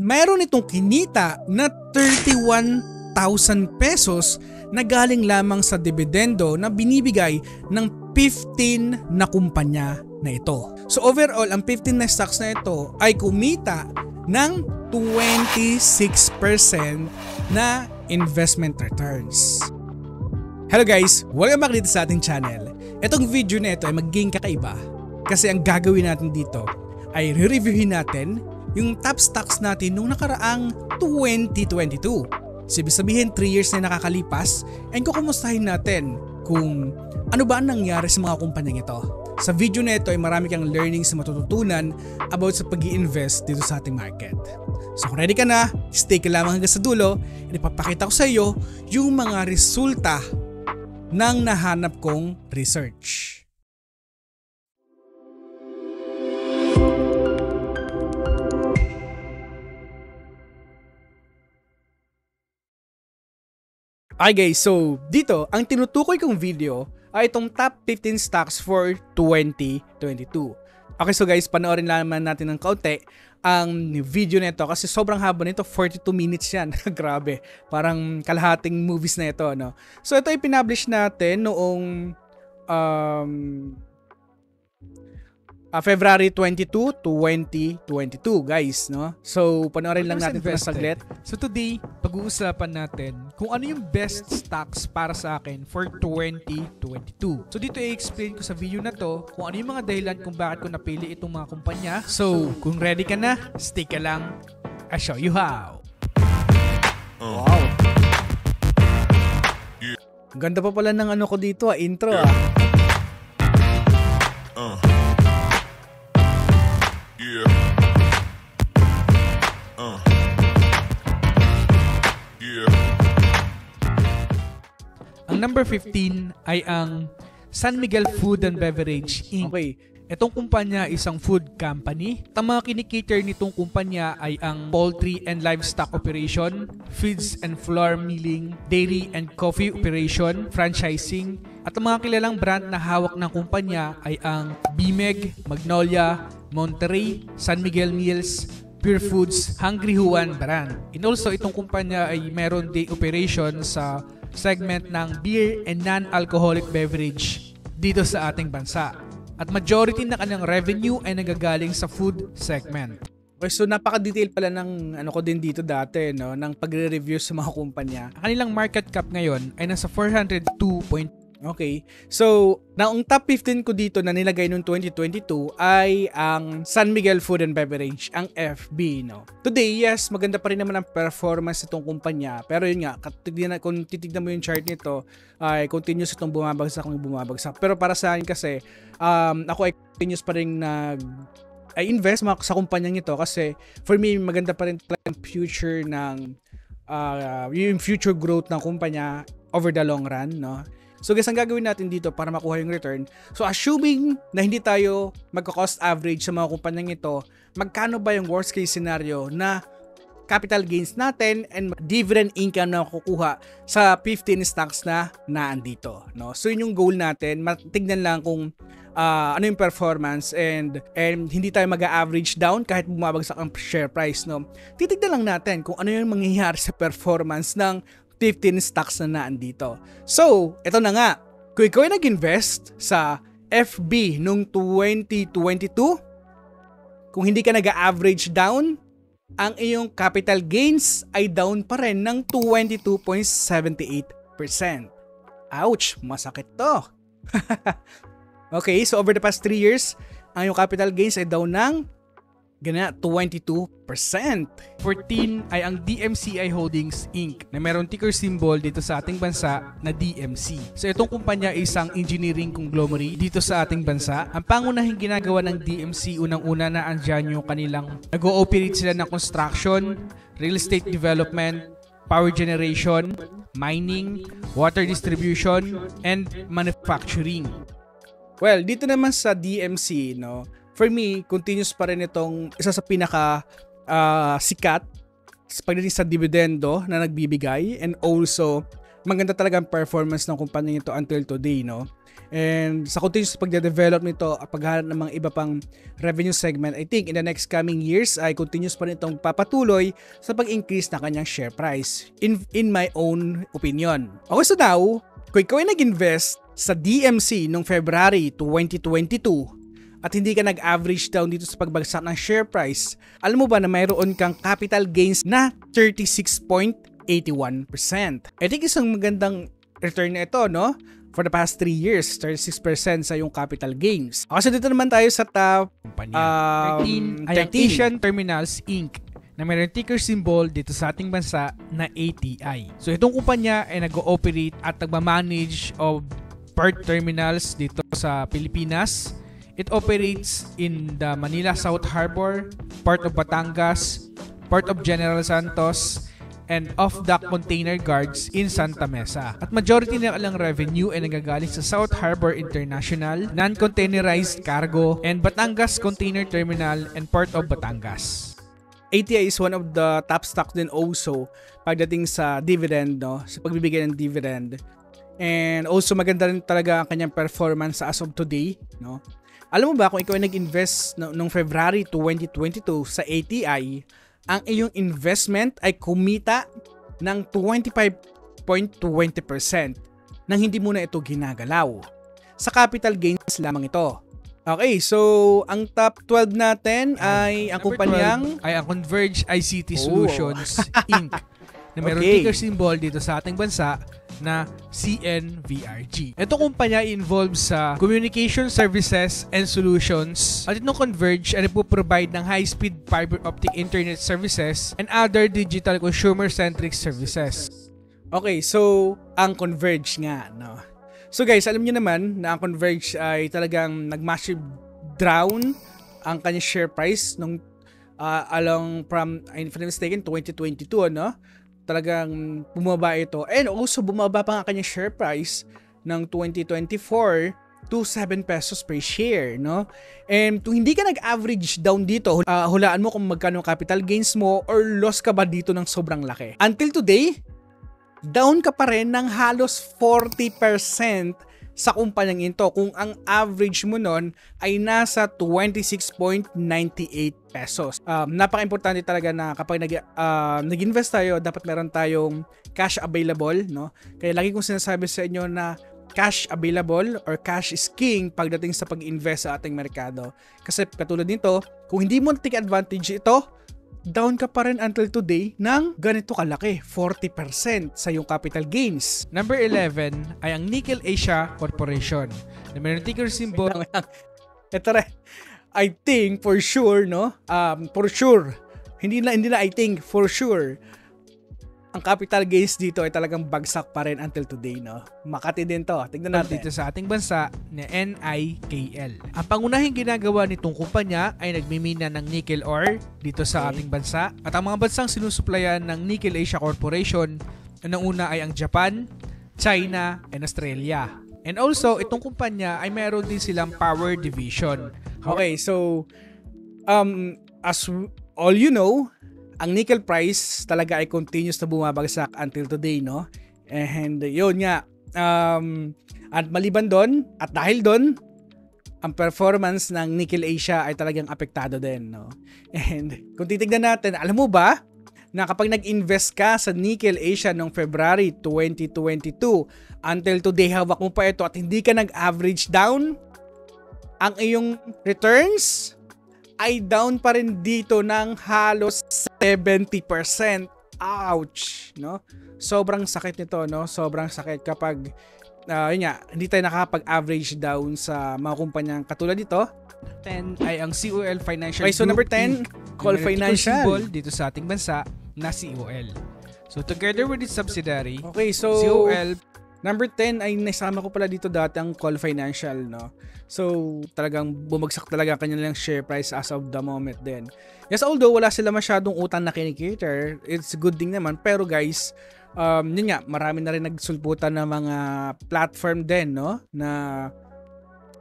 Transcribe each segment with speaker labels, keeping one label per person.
Speaker 1: mayroon itong kinita na 31,000 pesos na galing lamang sa dividendo na binibigay ng 15 na kumpanya na ito. So overall, ang 15 na stocks na ito ay kumita ng 26% na investment returns. Hello guys! Welcome back dito sa ating channel. Itong video na ito ay magiging kakaiba kasi ang gagawin natin dito ay re-reviewin natin yung top stocks natin nung nakaraang 2022. So ibig sabihin 3 years na nakakalipas and kukumustahin natin kung ano ba ang nangyari sa mga kumpanyang ito. Sa video na ito ay marami kang learnings na matututunan about sa pag-i-invest dito sa ating market. So kung ready ka na, stay ka lamang hanggang sa dulo at ipapakita ko sa iyo yung mga resulta ng nahanap kong research. Okay guys, so dito, ang tinutukoy kong video ay itong top 15 stocks for 2022. Okay, so guys, panoorin naman natin ng kaunti ang video nito kasi sobrang haba nito, 42 minutes yan. Grabe, parang kalahating movies na ito, no? So ito ay pinablish natin noong February 22, 2022, guys, no? So, panoorin lang natin ito na saglit.
Speaker 2: So, today, pag-uusapan natin kung ano yung best stocks para sa akin for 2022. So, dito i-explain ko sa video na to kung ano yung mga dahilan kung bakit ko napili itong mga kumpanya. So, kung ready ka na, stay ka lang. I'll show you how.
Speaker 1: Wow. Ganda pa pala ng ano ko dito, intro,
Speaker 2: Ang number 15 ay ang San Miguel Food and Beverage Inc.
Speaker 1: Okay.
Speaker 2: Itong kumpanya isang food company. Ang mga kinikater nitong kumpanya ay ang poultry and livestock operation, feeds and flour milling, dairy and coffee operation, franchising, at ang mga kilalang brand na hawak ng kumpanya ay ang Bimeg, Magnolia, Monterey, San Miguel Meals, Pure Foods, Hungry Juan brand. And also itong kumpanya ay meron day operation sa segment ng beer and non-alcoholic beverage dito sa ating bansa. At majority na kanyang revenue ay nagagaling sa food segment.
Speaker 1: Okay, so napaka-detail pala ng ano ko din dito dati, no, ng pagre-review sa mga kumpanya.
Speaker 2: Ang kanilang market cap ngayon ay nasa 402.
Speaker 1: Okay. So, ang top 15 ko dito na nilagay noong 2022 ay ang San Miguel Food and Beverage, ang FB, no. Today, yes, maganda pa rin naman ang performance nitong kumpanya. Pero yun nga, kung titignan mo yung chart nito, ay continuous itong bumabagsak. Pero para sa akin kasi, ako ay continuous pa rin invest sa kumpanyang ito kasi for me, maganda pa rin ang future ng yung future growth ng kumpanya over the long run, no. So guys, ang gagawin natin dito para makuha yung return. So assuming na hindi tayo magka-cost average sa mga kumpanyang ito, magkano ba yung worst case scenario na capital gains natin and dividend income na kukuha sa 15 stocks na naandito, no? So yun yung goal natin, matignan lang kung ano yung performance and hindi tayo mag-average down kahit bumabagsak ang share price, no? Titignan lang natin kung ano yung mangyayari sa performance ng 15 stocks na naandito. So, ito na nga. Kung ikaw ay nag-invest sa FB noong 2022, kung hindi ka nag-average down, ang iyong capital gains ay down pa rin ng 22.78%. Ouch! Masakit to. Okay, so over the past 3 years, ang iyong capital gains ay down ng 22%. 14
Speaker 2: ay ang DMCI Holdings Inc. na meron ticker symbol dito sa ating bansa na DMC. So itong kumpanya ay isang engineering conglomerate dito sa ating bansa. Ang pangunahing ginagawa ng DMC, unang-una na andyan yung kanilang nag-ooperate sila ng construction, real estate development, power generation, mining, water distribution, and manufacturing.
Speaker 1: Well, dito naman sa DMC, no, for me, continuous pa rin itong isa sa pinaka sikat pagdating sa dividendo na nagbibigay and also maganda talaga ang performance ng kumpanya nito until today, no. And sa continuous pagde-develop nito at paghahanap ng mga iba pang revenue segment, I think in the next coming years ay continuous pa rin itong papatuloy sa pag-increase na kanyang share price. In my own opinion. Okay, so now, kung ikaw ay nag-invest sa DMC noong February 2022 at hindi ka nag-average down dito sa pagbagsak ng share price, alam mo ba na mayroon kang capital gains na 36.81%? I think isang magandang return na ito, no? For the past 3 years, 36% sa yung capital gains. Kasi dito naman tayo sa top
Speaker 2: kumpanya. 13 ay ang Asian Terminals Inc. na mayroong ticker symbol dito sa ating bansa na ATI. So itong kumpanya ay nag-ooperate at nagmamanage of port terminals dito sa Pilipinas. It operates in the Manila South Harbor, Port of Batangas, Port of General Santos, and off-dock container guards in Santa Mesa. At majority ng kanilang revenue ay nagagaling sa South Harbor International, non-containerized cargo, and Batangas Container Terminal and Port of Batangas.
Speaker 1: ATI is one of the top stocks din also pagdating sa dividend, no? Sa pagbibigay ng dividend. And also maganda rin talaga ang kanyang performance as of today, no? Alam mo ba kung ikaw ay nag-invest noong February 2022 sa ATI, ang iyong investment ay kumita ng 25.20% nang hindi mo na ito ginagalaw. Sa capital gains lamang ito. Okay, so ang top 12 natin ay ang kumpanyang
Speaker 2: ay ang Converge ICT Solutions Inc. na mayroong ticker symbol dito sa ating bansa na CNVRG. Itong kumpanya involved sa communication services and solutions at itong Converge ay nagpo-provide ng high-speed fiber optic internet services and other digital consumer-centric services.
Speaker 1: Okay, so ang Converge nga, no? So guys, alam niyo naman na ang Converge ay talagang nag-massive down ang kanyang share price nung along from, if I'm not mistaken, 2022, no? Talagang bumaba ito. And also, bumaba pa nga kanyang share price ng 2024 to 7 pesos per share, no? And kung hindi ka nag-average down dito, hulaan mo kung magkano capital gains mo or loss ka ba dito ng sobrang laki. Until today, down ka pa rin ng halos 40% sa kumpanyang ito kung ang average mo nun ay nasa 26.98 pesos. Napaka-importante talaga na kapag nag-invest tayo, dapat meron tayong cash available, no? Kaya lagi kong sinasabi sa inyo na cash available or cash is king pagdating sa pag-invest sa ating merkado. Kasi katulad nito, kung hindi mo take advantage ito, down ka pa rin until today ng ganito kalaki, 40% sa iyong capital gains.
Speaker 2: Number 11 ay ang Nickel Asia Corporation na mayroong ticker symbol.
Speaker 1: Ito rin, I think for sure, no? For sure. Hindi na I think, for sure. Ang capital gains dito ay talagang bagsak pa rin until today, no? Makati din to. Tignan natin.
Speaker 2: Dito sa ating bansa na NIKL. Ang pangunahing ginagawa nitong kumpanya ay nagmimina ng nickel ore dito sa ating bansa. At ang mga bansang sinusuplayan ng Nickel Asia Corporation, ang una ay ang Japan, China, and Australia. And also, itong kumpanya ay meron din silang power division.
Speaker 1: Okay, so as all you know, ang nickel price talaga ay continuous na bumabagsak until today, no? And yun nga, at maliban doon, at dahil doon, ang performance ng Nickel Asia ay talagang apektado din, no? And kung titignan natin, alam mo ba na kapag nag-invest ka sa Nickel Asia noong February 2022 until today, hawak mo pa ito at hindi ka nag-average down, ang iyong returns ay down pa rin dito ng halos 70%. Ouch, no? Sobrang sakit nito, no? Sobrang sakit kapag yun nga, hindi tayo nakakapag-average down sa mga kumpanyang katulad dito.
Speaker 2: 10 ay ang COL Financial
Speaker 1: Okay, so
Speaker 2: Group
Speaker 1: number 10, Call Financial.
Speaker 2: Symbol dito sa ating bansa na COL. So together with its subsidiary,
Speaker 1: okay, so
Speaker 2: COL
Speaker 1: number 10 ay nasama ko pala dito dati ang Call Financial, no? So, talagang bumagsak talaga kanilang share price as of the moment din. Yes, although wala sila masyadong utang na kinikater, it's a good thing naman. Pero guys, yun nga, marami na rin nagsulputan ng mga platform din, no? Na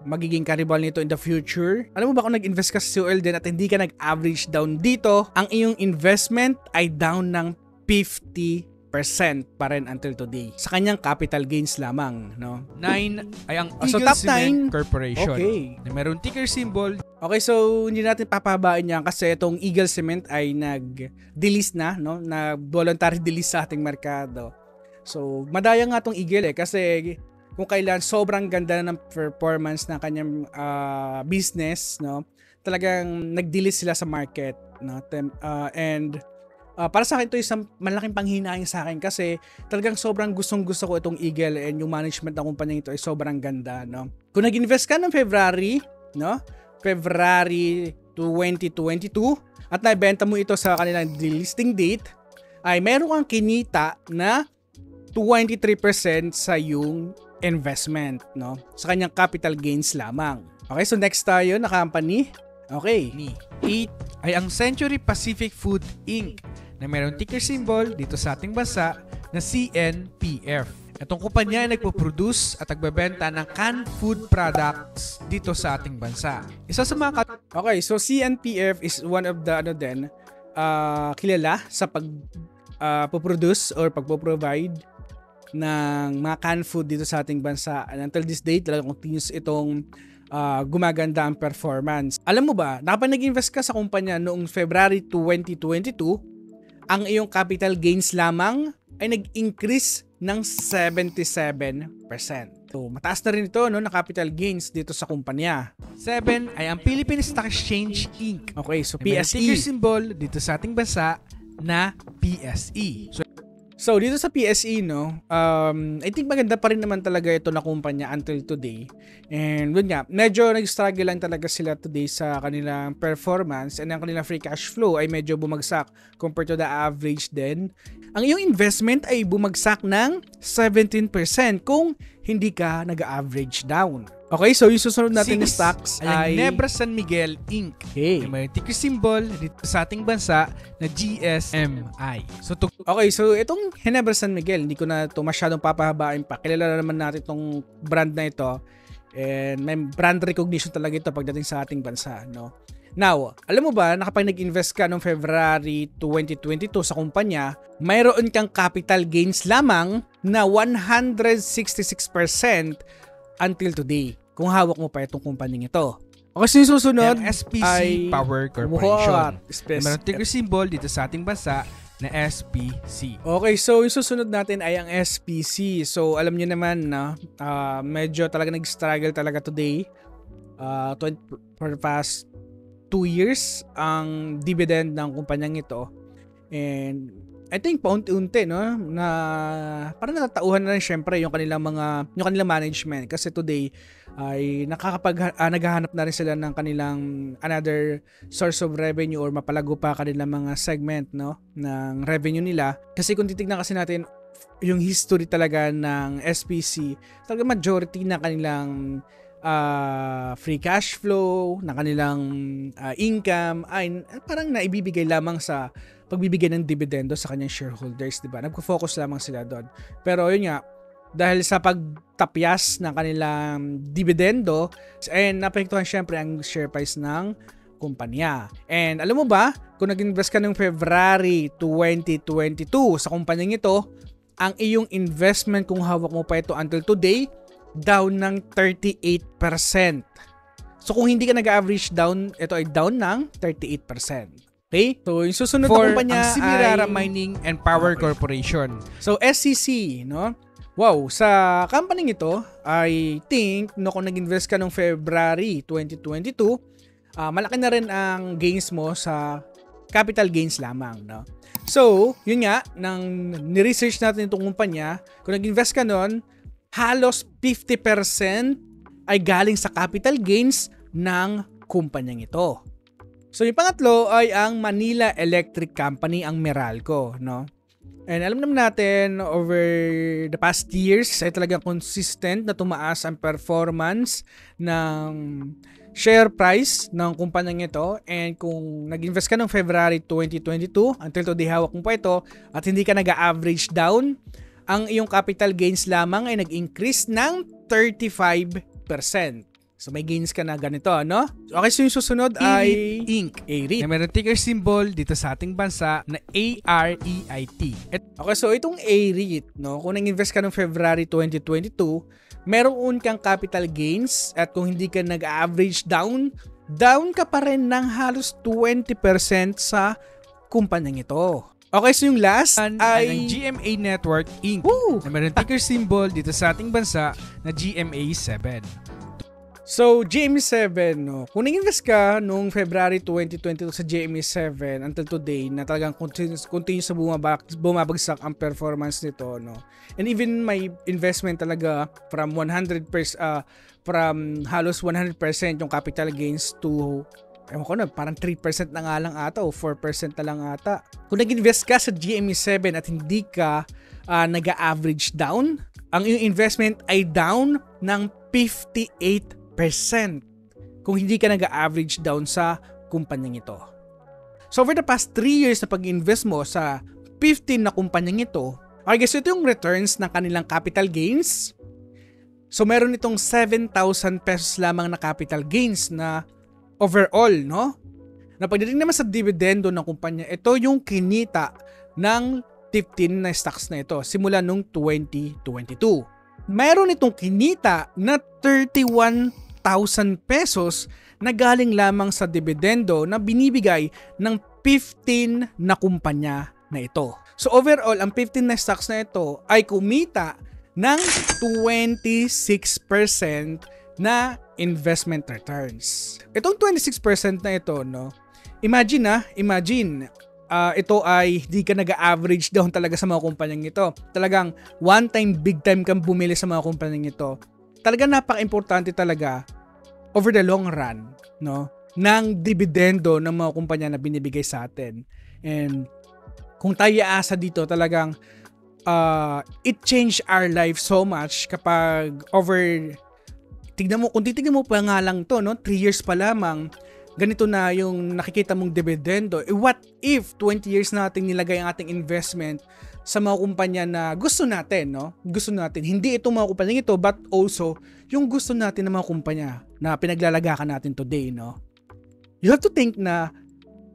Speaker 1: magiging karibal nito in the future. Alam mo ba kung nag-invest ka sa COL din at hindi ka nag-average down dito, ang iyong investment ay down ng 50%. pa rin until today sa kanyang capital gains lamang, no?
Speaker 2: 9 ay ang
Speaker 1: So,
Speaker 2: Eagle
Speaker 1: top
Speaker 2: Cement
Speaker 1: 9.
Speaker 2: Corporation.
Speaker 1: Okay.
Speaker 2: Na meron ticker symbol.
Speaker 1: Okay, so hindi natin papahabain yan kasi itong Eagle Cement ay nag-delist na, no? Na voluntary delist sa ating merkado. So, madaya nga itong Eagle kasi kung kailan sobrang ganda ng performance ng kanyang business, no? Talagang nag-delist sila sa market, no? Para sa akin ito isang malaking panghinayang sa akin kasi talagang sobrang gustong-gusto ko itong Eagle and yung management ng kumpanya ito ay sobrang ganda, no? Kung nag-invest ka ng February, no? February 2022 at naibenta mo ito sa kanilang delisting date, ay meron kang kinita na 23% sa yung investment, no? Sa kanyang capital gains lamang. Okay, so next tayo na company. Okay.
Speaker 2: 8 ay ang Century Pacific Food Inc. na mayroong ticker symbol dito sa ating bansa na CNPF. Itong kumpanya ay nagpo-produce at nagbebenta ng canned food products dito sa ating bansa. Isa sa mga
Speaker 1: Okay, so CNPF is one of the kilala sa pag-produce or pagpo-provide ng mga canned food dito sa ating bansa. And until this day, talagang continuous itong gumaganda ang performance. Alam mo ba, kapag nag-invest ka sa kumpanya noong February 2022, ang iyong capital gains lamang ay nag-increase ng 77%. So, mataas na rin ito, no, na capital gains dito sa kumpanya.
Speaker 2: 7 ay ang Philippine Stock Exchange Inc.
Speaker 1: Okay, so
Speaker 2: na mayroong
Speaker 1: PSE.
Speaker 2: ticker symbol dito sa ating bansa na PSE.
Speaker 1: So, dito sa PSE, no, I think maganda pa rin naman talaga ito na kumpanya until today. And yun nga, medyo nag-struggle lang talaga sila today sa kanilang performance and ang kanilang free cash flow ay medyo bumagsak compared to the average din. Ang iyong investment ay bumagsak ng 17% kung hindi ka nag-average down. Okay, so yung susunod natin na stocks ay
Speaker 2: Nebra San Miguel Inc.
Speaker 1: Okay.
Speaker 2: Na may ticker symbol dito sa ating bansa na GSMI.
Speaker 1: Okay, so itong Ginebra San Miguel, hindi ko na ito masyadong papahabain pa. Kilala naman natin itong brand na ito. And may brand recognition talaga ito pagdating sa ating bansa, no? Now, alam mo ba na kapag nag-invest ka noong February 2022 sa kumpanya, mayroon kang capital gains lamang na 166% until today kung hawak mo pa itong kumpanyang ito. Okay, so susunod
Speaker 2: ang SPC
Speaker 1: ay
Speaker 2: Power Corporation.
Speaker 1: What?
Speaker 2: Mayroong ticker symbol dito sa ating bansa na SPC.
Speaker 1: Okay, so yung susunod natin ay ang SPC. So alam niyo naman na medyo talaga nag-struggle talaga today. For the past 2 years ang dividend ng kumpanyang ito. And I think paunti-unti, no, na parang natatauhan na rin syempre yung kanilang management kasi today ay naghahanap na rin sila ng kanilang another source of revenue or mapalago pa kanilang mga segment, no, ng revenue nila. Kasi kung titignan kasi natin yung history talaga ng SPC, talaga majority na kanilang free cash flow, na kanilang income ay parang naibibigay lamang sa pagbibigay ng dividendo sa kanyang shareholders, di ba? Nagfo-focus lamang sila doon. Pero yun nga, dahil sa pagtapyas ng kanilang dividendo, and naapektuhan syempre ang share price ng kumpanya. And alam mo ba, kung nag-invest ka ng February 2022 sa kumpanyang ito, ang iyong investment kung hawak mo pa ito until today, down ng 38%. So kung hindi ka nag-average down, ito ay down ng 38%. Okay? So yung susunod na kumpanya
Speaker 2: ang Simirara
Speaker 1: ay
Speaker 2: Mining and Power Corporation.
Speaker 1: So SCC, no? Wow, sa company ito, I think no, kung nag-invest ka noong February 2022, malaki na rin ang gains mo sa capital gains lamang, no? So, yun nga, nang ni-research natin itong kumpanya, kung nag-invest ka noon, halos 50% ay galing sa capital gains ng kumpanyang ito. So yung pangatlo ay ang Manila Electric Company, ang Meralco, no? And alam naman natin over the past years ay talagang consistent na tumaas ang performance ng share price ng kumpanyang ito. And kung nag-invest ka noong February 2022 until today hawak mo pa ito at hindi ka nag-average down, ang iyong capital gains lamang ay nag-increase ng 35%. So may gains ka na ganito, no? Okay, so yung susunod ay
Speaker 2: Inc.
Speaker 1: AREIT.
Speaker 2: Na meron ticker symbol dito sa ating bansa na AREIT.
Speaker 1: Okay, so itong AREIT, no? Kung nag-invest ka noong February 2022, meron kang capital gains at kung hindi ka nag-average down ka pa rin ng halos 20% sa kumpanyang ito. Okay, so yung last
Speaker 2: Ang
Speaker 1: ay
Speaker 2: GMA Network Inc.
Speaker 1: Woo!
Speaker 2: Na meron ticker symbol dito sa ating bansa na GMA7.
Speaker 1: So, GMA7, no? Kung nag-invest ka noong February 2022 sa GMA7 until today na talagang continuous na bumabagsak ang performance nito, no? And even my investment talaga from 100% from halos 100% yung capital gains to ewan ko na, parang 3% na nga lang ata o 4% na lang ata. Kung nag-invest ka sa GMA7 at hindi ka nag-average down, ang iyong investment ay down ng 58% kung hindi ka nag-average down sa kumpanyang ito. So over the past 3 years na pag-invest mo sa 15 na kumpanyang ito, okay guys, ito yung returns ng kanilang capital gains. So meron itong 7,000 pesos lamang na capital gains na overall, no? Na pagdating naman sa dividendo ng kumpanya, ito yung kinita ng 15 na stocks na ito simula nung 2022. Meron itong kinita na 31,000 pesos na galing lamang sa dividendo na binibigay ng 15 na kumpanya na ito. So overall, ang 15 na stocks na ito ay kumita ng 26% na investment returns. Itong 26% na ito, no? Imagine, ito ay di ka nag-average down talaga sa mga kumpanyang ito. Talagang one time, big time kang bumili sa mga kumpanyang ito. Talagang napaka-importante talaga over the long run, no, ng dividendo ng mga kumpanya na binibigay sa atin. And kung tayo aasa dito, talagang it changed our life so much kapag kung titignan mo pa nga lang to, no, 3 years pa lamang, ganito na yung nakikita mong dividendo. What if 20 years nating nilagay ang ating investment sa mga kumpanya na gusto natin, no? Gusto natin. Hindi itong mga kumpanya ito, but also yung gusto natin ng mga kumpanya na pinaglalagakan natin today, no? You have to think na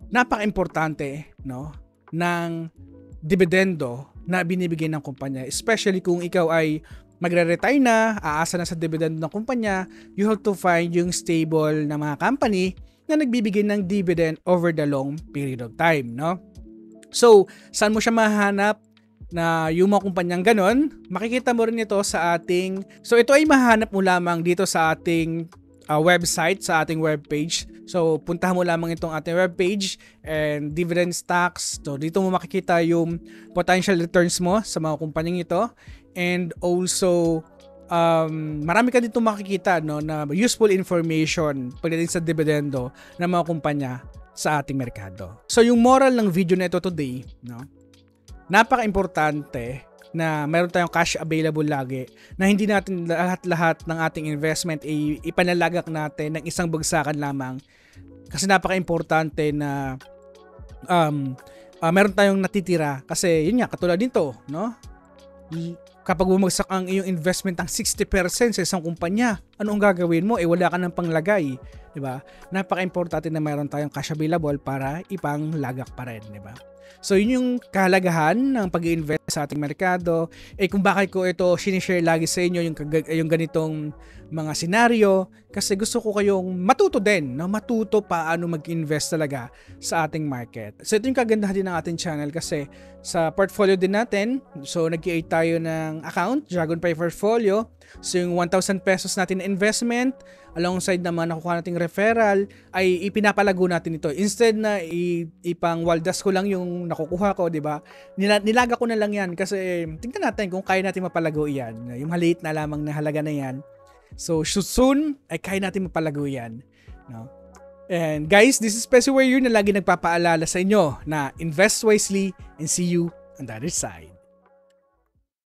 Speaker 1: napaka-importante, no, ng dividendo na binibigay ng kumpanya. Especially kung ikaw ay magre-retire na, aasa na sa dividend ng kumpanya, you have to find yung stable na mga company na nagbibigay ng dividend over the long period of time, no? So, saan mo siya mahanap na yung mga kumpanyang ganon? Makikita mo rin ito sa ating, so ito ay mahanap mo lamang dito sa ating website, sa ating webpage. So, puntahan mo lamang itong ating webpage and dividend stocks. So, dito mo makikita yung potential returns mo sa mga kumpanyang ito. And also, marami ka dito makikita, no, na useful information pagdating sa dividendo ng mga kumpanya sa ating merkado. So, yung moral ng video na ito today, no, napaka-importante na meron tayong cash available lagi, na hindi natin lahat ng ating investment ay ipanalagak natin ng isang bagsakan lamang, kasi napaka-importante na meron tayong natitira, kasi yun nga, katulad nito, no, kapag bumagsak ang iyong investment ng 60% sa isang kumpanya, ano ang gagawin mo? Wala ka ng panglagay, di ba? Napaka-importante na meron tayong cash available para ipanglagak pa rin, di ba? So, yun yung kahalagahan ng pag-i-invest sa ating merkado. Kung bakit ko ito sinishare lagi sa inyo, yung ganitong mga senaryo, kasi gusto ko kayong matuto din, no? Matuto paano mag-invest talaga sa ating market. So, ito yung kagandahan din ng ating channel, kasi sa portfolio din natin, so nag-create tayo ng account, Dragonfly Portfolio. So, yung 1,000 pesos natin na investment, alongside naman nakukuha nating referral, ay ipinapalago natin ito. Instead na ipang waldas ko lang yung nakukuha ko, di ba? Nilaga ko na lang yan, kasi tingnan natin kung kaya natin mapalago yan. Yung maliit na lamang na halaga na yan. So, soon ay kaya natin mapalago yan, no? And guys, this is Pessi Warrior na lagi nagpapaalala sa inyo na invest wisely and see you on the other side.